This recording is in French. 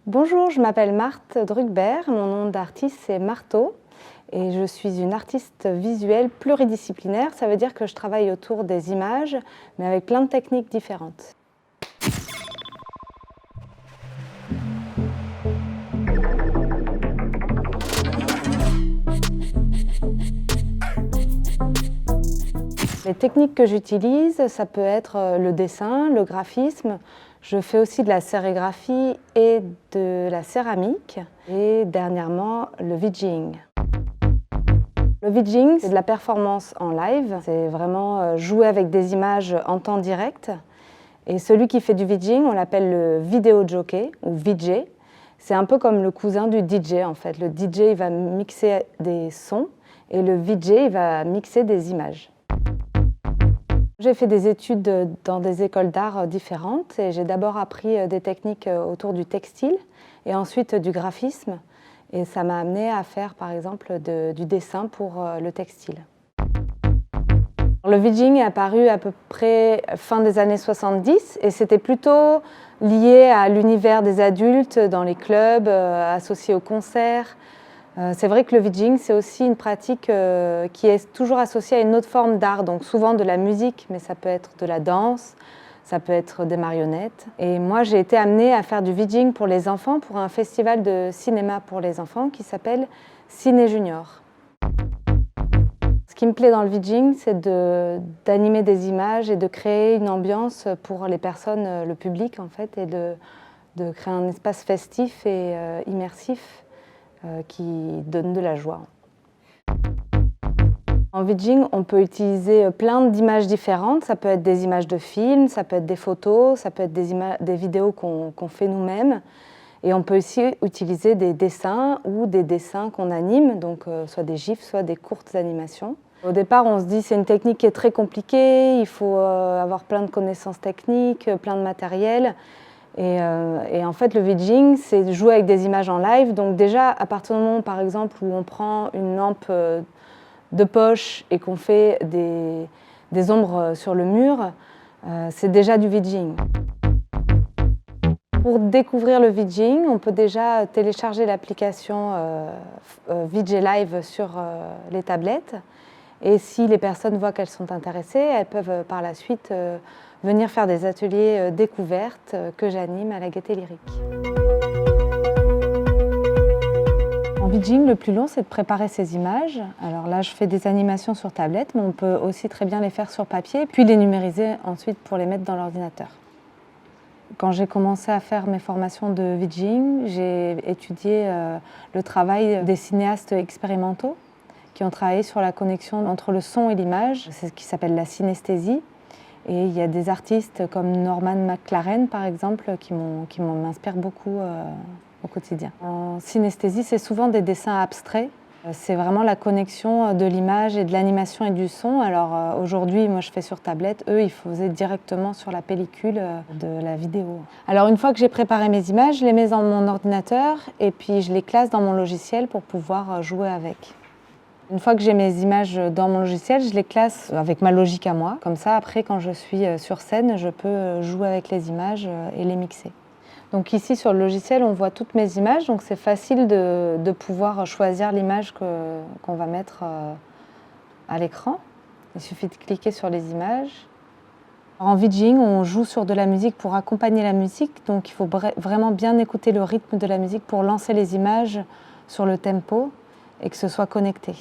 Bonjour, je m'appelle Marthe Druckberg, mon nom d'artiste c'est Marteau et je suis une artiste visuelle pluridisciplinaire. Ça veut dire que je travaille autour des images, mais avec plein de techniques différentes. Les techniques que j'utilise, ça peut être le dessin, le graphisme. Je fais aussi de la sérigraphie et de la céramique. Et dernièrement, le VJing. Le VJing, c'est de la performance en live. C'est vraiment jouer avec des images en temps direct. Et celui qui fait du VJing, on l'appelle le vidéo jockey ou VJ. C'est un peu comme le cousin du DJ en fait. Le DJ il va mixer des sons et le VJ il va mixer des images. J'ai fait des études dans des écoles d'art différentes et j'ai d'abord appris des techniques autour du textile et ensuite du graphisme. Et ça m'a amené à faire par exemple du dessin pour le textile. Le VJing est apparu à peu près fin des années 70 et c'était plutôt lié à l'univers des adultes dans les clubs, associé aux concerts. C'est vrai que le VJing, c'est aussi une pratique qui est toujours associée à une autre forme d'art, donc souvent de la musique, mais ça peut être de la danse, ça peut être des marionnettes. Et moi, j'ai été amenée à faire du VJing pour les enfants, pour un festival de cinéma pour les enfants qui s'appelle Ciné Junior. Ce qui me plaît dans le VJing, c'est d'animer des images et de créer une ambiance pour les personnes, le public en fait, et de créer un espace festif et immersif qui donne de la joie. En VJing, on peut utiliser plein d'images différentes. Ça peut être des images de films, ça peut être des photos, ça peut être des vidéos qu'on fait nous-mêmes. Et on peut aussi utiliser des dessins ou des dessins qu'on anime, donc soit des gifs, soit des courtes animations. Au départ, on se dit que c'est une technique qui est très compliquée, il faut avoir plein de connaissances techniques, plein de matériel. Et en fait, le VJing, c'est jouer avec des images en live. Donc déjà, à partir du moment, par exemple, où on prend une lampe de poche et qu'on fait des ombres sur le mur, c'est déjà du VJing. Pour découvrir le VJing, on peut déjà télécharger l'application VJ Live sur les tablettes. Et si les personnes voient qu'elles sont intéressées, elles peuvent par la suite venir faire des ateliers découvertes que j'anime à la Gaîté Lyrique. En VJing, le plus long, c'est de préparer ces images. Alors là, je fais des animations sur tablette, mais on peut aussi très bien les faire sur papier, puis les numériser ensuite pour les mettre dans l'ordinateur. Quand j'ai commencé à faire mes formations de VJing, j'ai étudié le travail des cinéastes expérimentaux qui ont travaillé sur la connexion entre le son et l'image. C'est ce qui s'appelle la synesthésie. Et il y a des artistes comme Norman McLaren, par exemple, qui m'inspirent beaucoup au quotidien. En synesthésie, c'est souvent des dessins abstraits. C'est vraiment la connexion de l'image et de l'animation et du son. Alors aujourd'hui, moi je fais sur tablette, eux ils faisaient directement sur la pellicule de la vidéo. Alors une fois que j'ai préparé mes images, je les mets dans mon ordinateur et puis je les classe dans mon logiciel pour pouvoir jouer avec. Une fois que j'ai mes images dans mon logiciel, je les classe avec ma logique à moi. Comme ça, après, quand je suis sur scène, je peux jouer avec les images et les mixer. Donc ici, sur le logiciel, on voit toutes mes images. Donc c'est facile de pouvoir choisir l'image qu'on va mettre à l'écran. Il suffit de cliquer sur les images. En VJing, on joue sur de la musique pour accompagner la musique. Donc il faut vraiment bien écouter le rythme de la musique pour lancer les images sur le tempo et que ce soit connecté.